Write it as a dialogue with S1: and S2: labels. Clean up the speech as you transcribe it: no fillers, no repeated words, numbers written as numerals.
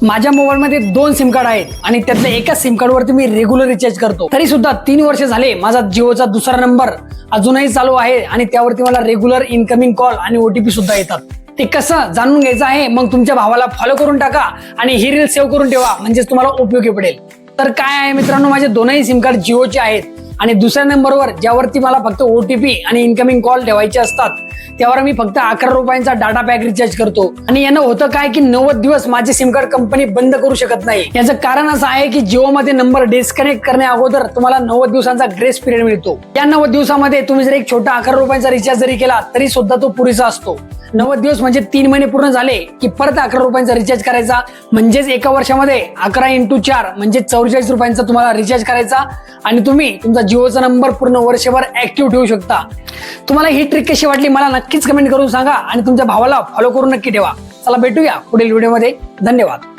S1: माझ्या मोबाईलमध्ये 2 SIM card आहेत आणि त्यातल्या एका सिम कार्डवरती मी रेग्युलर रिचार्ज करतो. तरी सुद्धा 3 वर्ष झाले माझा जिओचा दुसरा नंबर अजूनही चालू आहे आणि त्यावरती मला रेग्युलर इनकमिंग कॉल आणि OTP सुद्धा येतात. ते कसं जाणून घ्यायचं आहे? मग तुमच्या भावाला फॉलो करून टाका आणि ही रील सेव्ह करून ठेवा, म्हणजेच तुम्हाला उपयोगी पडेल. तर काय आहे मित्रांनो, माझे दोनही सिम कार्ड जिओचे आहेत आणि दुसऱ्या नंबरवर ज्यावरती मला फक्त OTP आणि इनकमिंग कॉल ठेवायचे असतात त्यावर मी फक्त 11 रुपयांचा डाटा पॅक रिचार्ज करतो. आणि यानं होतं काय की 90 दिवस माझे सिम कार्ड कंपनी बंद करू शकत नाही. याचं कारण असं आहे की जिओ मध्ये नंबर डिस्कनेक्ट करण्या अगोदर तुम्हाला 90 दिवसांचा ग्रेस पिरियड मिळतो. या 90 दिवसामध्ये तुम्ही जर एक छोटा 11 रुपयांचा रिचार्ज जरी केला तरी सुद्धा तो पुरेसा असतो. 90 दिवस म्हणजे 3 महिने पूर्ण झाले की परत 11 रुपयांचा रिचार्ज करायचा, म्हणजेच एका वर्षामध्ये 11 × 4 म्हणजे 44 रुपयांचा तुम्हाला रिचार्ज करायचा आणि तुम्ही तुमचा जिओचा नंबर पूर्ण वर्षभर ऍक्टिव्ह ठेवू शकता. तुम्हाला ही ट्रिक कशी वाटली मला नक्कीच कमेंट करून सांगा आणि तुमच्या भावाला फॉलो करून नक्की ठेवा. चला भेटूया पुढील व्हिडिओमध्ये. धन्यवाद.